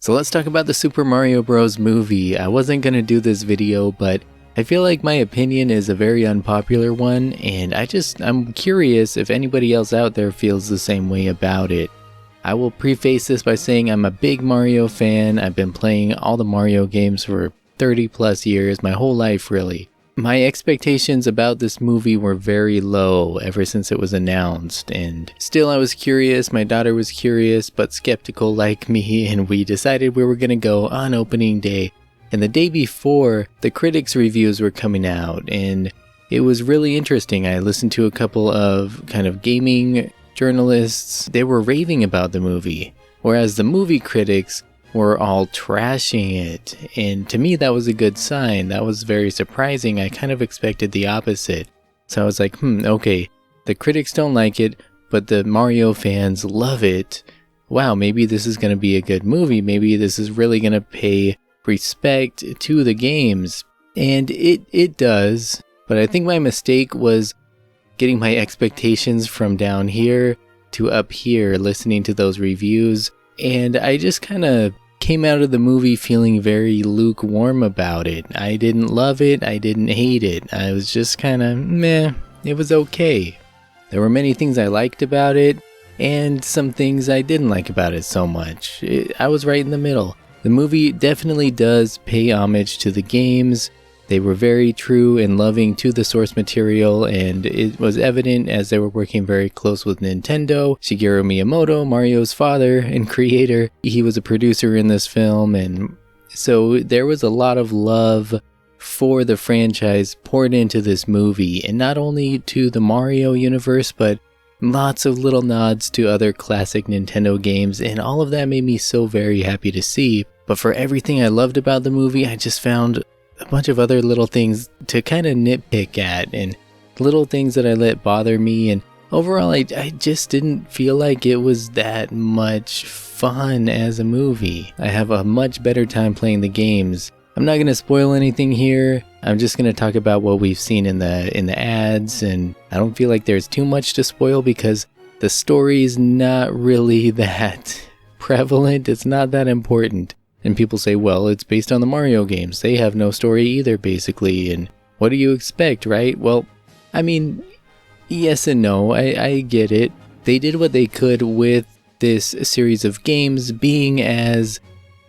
So let's talk about the Super Mario Bros. Movie. I wasn't gonna do this video, but I feel like my opinion is a very unpopular one, and I'm curious if anybody else out there feels the same way about it. I will preface this by saying I'm a big Mario fan. I've been playing all the Mario games for 30 plus years, my whole life really. My expectations about this movie were very low ever since it was announced, and still I was curious, my daughter was curious but skeptical like me, and we decided we were gonna go on opening day. And the day before, the critics' reviews were coming out, and it was really interesting. I listened to a couple of kind of gaming journalists. They were raving about the movie, whereas the movie critics were all trashing it. And to me, that was a good sign. That was very surprising. I kind of expected the opposite. So I was like, okay, the critics don't like it, but the Mario fans love it. Wow, maybe this is going to be a good movie. Maybe this is really going to pay respect to the games. And it does. But I think my mistake was getting my expectations from down here to up here, listening to those reviews. And I just kind of came out of the movie feeling very lukewarm about it. I didn't love it. I didn't hate it. I was just kind of meh. It was okay. There were many things I liked about it and some things I didn't like about it so much. I was right in the middle. The movie definitely does pay homage to the games. They were very true and loving to the source material, and it was evident as they were working very close with Nintendo. Shigeru Miyamoto, Mario's father and creator, he was a producer in this film, and so there was a lot of love for the franchise poured into this movie, and not only to the Mario universe, but lots of little nods to other classic Nintendo games, and all of that made me so very happy to see. But for everything I loved about the movie, I just found a bunch of other little things to kind of nitpick at, and little things that I let bother me, and overall I just didn't feel like it was that much fun as a movie. I have a much better time playing the games. I'm not going to spoil anything here. I'm just going to talk about what we've seen in the ads, and I don't feel like there's too much to spoil because the story's not really that prevalent. It's not that important. And people say, well, it's based on the Mario games. They have no story either, basically. And what do you expect, right? Well, I mean, yes and no. I get it. They did what they could with this series of games being as,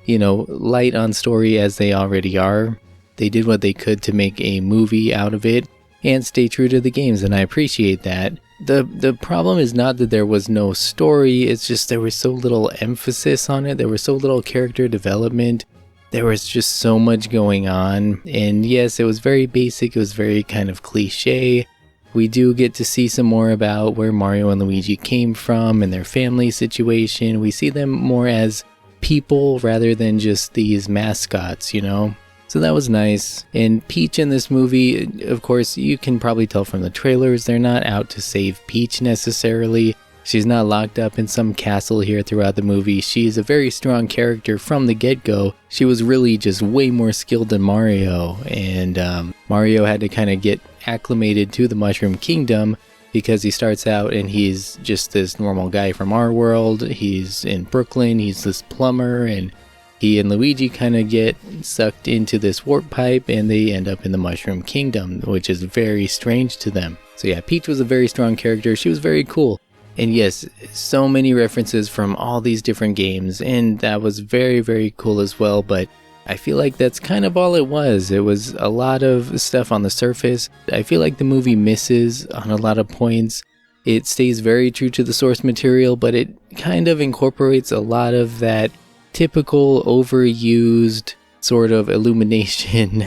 light on story as they already are. They did what they could to make a movie out of it and stay true to the games, and I appreciate that. The problem is not that there was no story, it's just there was so little emphasis on it, there was so little character development, there was just so much going on, and yes, it was very basic, it was very kind of cliche. We do get to see some more about where Mario and Luigi came from and their family situation. We see them more as people rather than just these mascots, So that was nice. And Peach in this movie, of course, you can probably tell from the trailers, they're not out to save Peach necessarily. She's not locked up in some castle here throughout the movie. She's a very strong character from the get-go. She was really just way more skilled than Mario. And Mario had to kind of get acclimated to the Mushroom Kingdom because he starts out and he's just this normal guy from our world. He's in Brooklyn, he's this plumber, and he and Luigi kind of get sucked into this warp pipe and they end up in the Mushroom Kingdom, which is very strange to them. So yeah, Peach was a very strong character. She was very cool. And yes, so many references from all these different games, and that was very, very cool as well. But I feel like that's kind of all it was. It was a lot of stuff on the surface. I feel like the movie misses on a lot of points. It stays very true to the source material, but it kind of incorporates a lot of that typical overused sort of illumination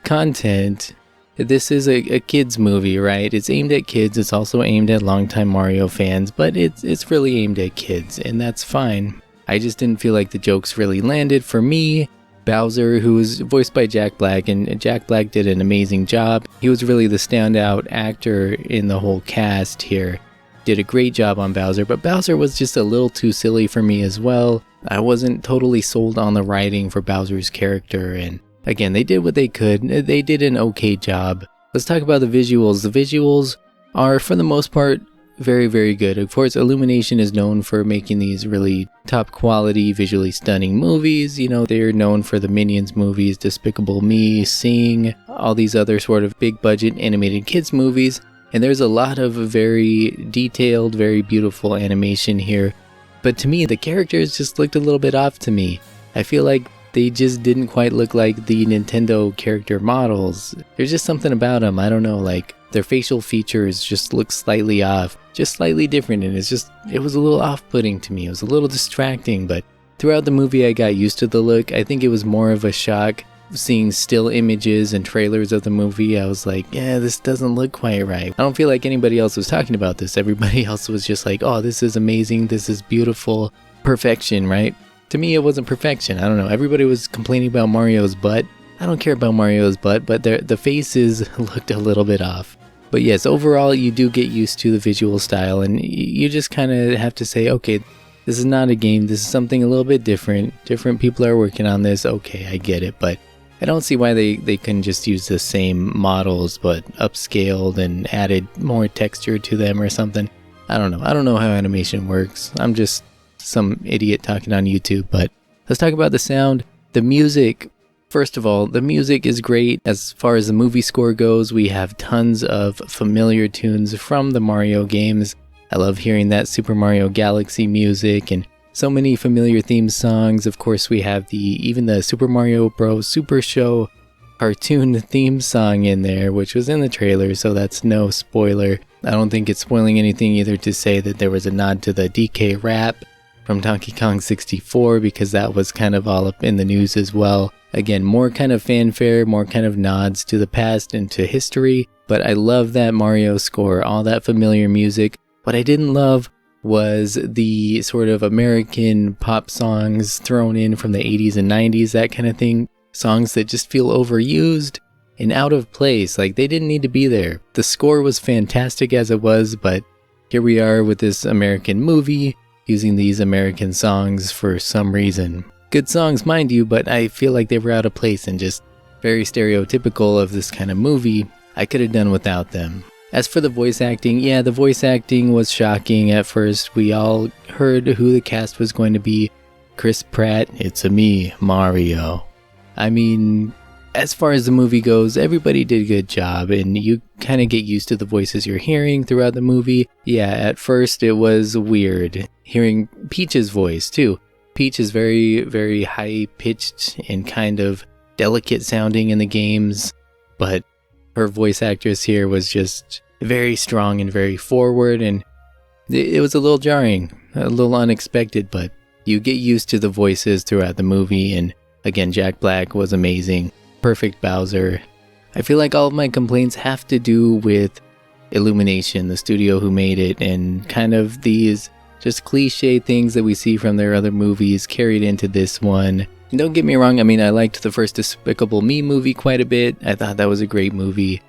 content. This is a kids movie, right? It's aimed at kids. It's also aimed at longtime Mario fans, but it's really aimed at kids, and that's fine. I just didn't feel like the jokes really landed for me. Bowser, who was voiced by Jack Black, and Jack Black did an amazing job. He was really the standout actor in the whole cast here. Did a great job on Bowser, but Bowser was just a little too silly for me as well. I wasn't totally sold on the writing for Bowser's character, and again, they did what they could. They did an okay job. Let's talk about the visuals. The visuals are, for the most part, very, very good. Of course, Illumination is known for making these really top quality, visually stunning movies. You know, they're known for the Minions movies, Despicable Me, Sing, all these other sort of big budget animated kids movies. And there's a lot of very detailed, very beautiful animation here. But to me, the characters just looked a little bit off to me. I feel like they just didn't quite look like the Nintendo character models. There's just something about them, I don't know, like their facial features just look slightly off, just slightly different, and it was a little off-putting to me. It was a little distracting, but throughout the movie I got used to the look. I think it was more of a shock seeing still images and trailers of the movie. I was like, yeah, this doesn't look quite right. I don't feel like anybody else was talking about this. Everybody else was just like, oh, this is amazing, this is beautiful, perfection, right? To me, it wasn't perfection. I don't know. Everybody was complaining about Mario's butt. I don't care about Mario's butt, but the faces looked a little bit off. But yes, overall, you do get used to the visual style, and you just kind of have to say, okay, this is not a game. This is something a little bit different. Different people are working on this. Okay, I get it. But I don't see why they couldn't just use the same models, but upscaled and added more texture to them or something. I don't know. I don't know how animation works. I'm just some idiot talking on YouTube, but let's talk about the sound. The music. First of all, the music is great. As far as the movie score goes, we have tons of familiar tunes from the Mario games. I love hearing that Super Mario Galaxy music and so many familiar theme songs. Of course, we have even the Super Mario Bros. Super Show cartoon theme song in there, which was in the trailer, so that's no spoiler. I don't think it's spoiling anything either to say that there was a nod to the DK rap from Donkey Kong 64, because that was kind of all up in the news as well. Again, more kind of fanfare, more kind of nods to the past and to history, but I love that Mario score, all that familiar music. What I didn't love was the sort of American pop songs thrown in from the 80s and 90s, that kind of thing. Songs that just feel overused and out of place, like they didn't need to be there. The score was fantastic as it was, but here we are with this American movie using these American songs for some reason. Good songs, mind you, but I feel like they were out of place and just very stereotypical of this kind of movie. I could have done without them. As for the voice acting, yeah, the voice acting was shocking at first. We all heard who the cast was going to be. Chris Pratt, it's me, Mario. I mean, as far as the movie goes, everybody did a good job, and you kind of get used to the voices you're hearing throughout the movie. Yeah, at first it was weird hearing Peach's voice too. Peach is very, very high-pitched and kind of delicate sounding in the games, but her voice actress here was just very strong and very forward, and it was a little jarring, a little unexpected, but you get used to the voices throughout the movie, and again, Jack Black was amazing. Perfect Bowser. I feel like all of my complaints have to do with Illumination, the studio who made it, and kind of these just cliche things that we see from their other movies carried into this one. And don't get me wrong, I mean, I liked the first Despicable Me movie quite a bit. I thought that was a great movie.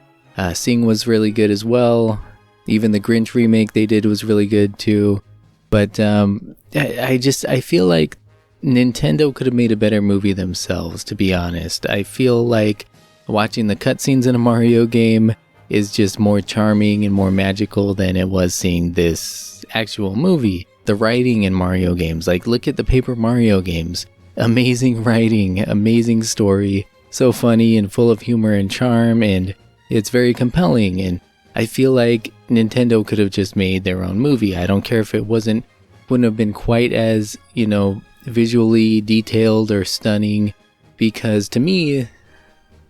Sing was really good as well. Even the Grinch remake they did was really good too. But I feel like Nintendo could have made a better movie themselves, to be honest. I feel like watching the cutscenes in a Mario game is just more charming and more magical than it was seeing this actual movie. The writing in Mario games, like look at the Paper Mario games. Amazing writing, amazing story, so funny and full of humor and charm, and it's very compelling, and I feel like Nintendo could have just made their own movie. I don't care if it wouldn't have been quite as, visually detailed or stunning, because to me,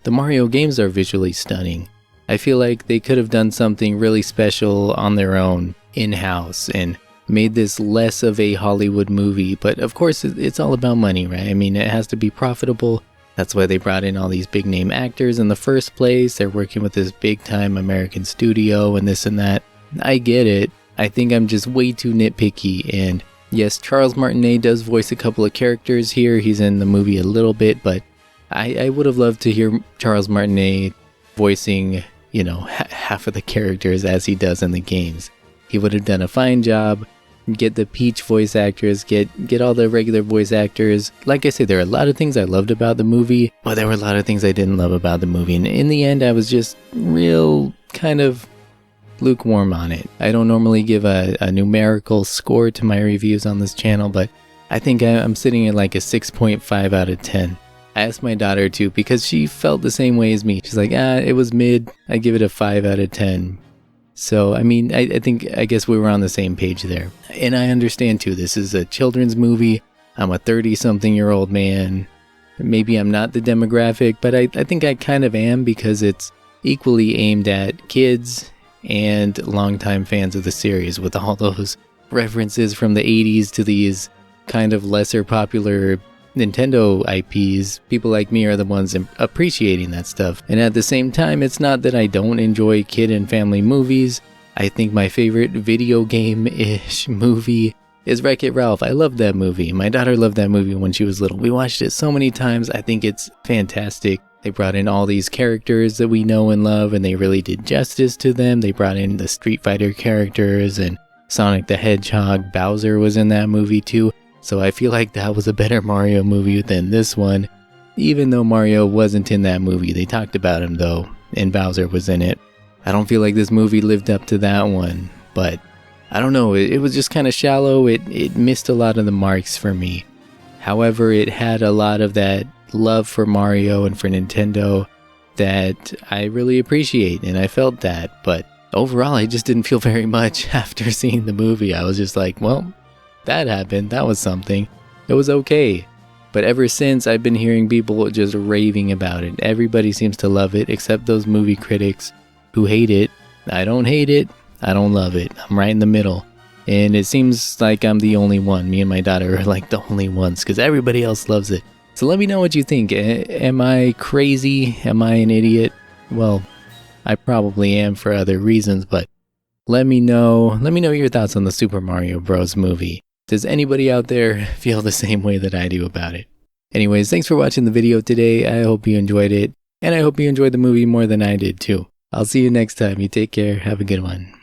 the Mario games are visually stunning. I feel like they could have done something really special on their own, in-house, and made this less of a Hollywood movie. But of course, it's all about money, right? I mean, it has to be profitable. That's why they brought in all these big name actors in the first place. They're working with this big time American studio and this and that. I get it. I think I'm just way too nitpicky, and yes, Charles Martinet does voice a couple of characters here. He's in the movie a little bit, but I would have loved to hear Charles Martinet voicing, half of the characters as he does in the games. He would have done a fine job. Get the Peach voice actors, get all the regular voice actors. Like I said, there are a lot of things I loved about the movie, but there were a lot of things I didn't love about the movie. And in the end, I was just real kind of lukewarm on it. I don't normally give a numerical score to my reviews on this channel, but I think I'm sitting at like a 6.5 out of 10. I asked my daughter too because she felt the same way as me. She's like, it was mid. I give it a 5 out of 10. So, I mean, I guess we were on the same page there. And I understand too, this is a children's movie. I'm a 30-something-year-old man. Maybe I'm not the demographic, but I think I kind of am because it's equally aimed at kids and longtime fans of the series with all those references from the 80s to these kind of lesser popular Nintendo IPs. People like me are the ones appreciating that stuff. And at the same time, it's not that I don't enjoy kid and family movies. I think my favorite video game-ish movie is Wreck-It Ralph. I love that movie. My daughter loved that movie when she was little. We watched it so many times. I think it's fantastic. They brought in all these characters that we know and love, and they really did justice to them. They brought in the Street Fighter characters, and Sonic the Hedgehog. Bowser was in that movie too. So I feel like that was a better Mario movie than this one. Even though Mario wasn't in that movie. They talked about him though, and Bowser was in it. I don't feel like this movie lived up to that one, but I don't know, it was just kind of shallow. It missed a lot of the marks for me. However, it had a lot of that love for Mario and for Nintendo that I really appreciate, and I felt that. But overall, I just didn't feel very much after seeing the movie. I was just like, well, that happened. That was something. It was okay. But ever since, I've been hearing people just raving about it. Everybody seems to love it, except those movie critics who hate it. I don't hate it. I don't love it. I'm right in the middle. And it seems like I'm the only one. Me and my daughter are like the only ones because everybody else loves it. So let me know what you think. Am I crazy? Am I an idiot? Well, I probably am for other reasons, but let me know. Let me know your thoughts on the Super Mario Bros. Movie. Does anybody out there feel the same way that I do about it? Anyways, thanks for watching the video today. I hope you enjoyed it. And I hope you enjoyed the movie more than I did too. I'll see you next time. You take care. Have a good one.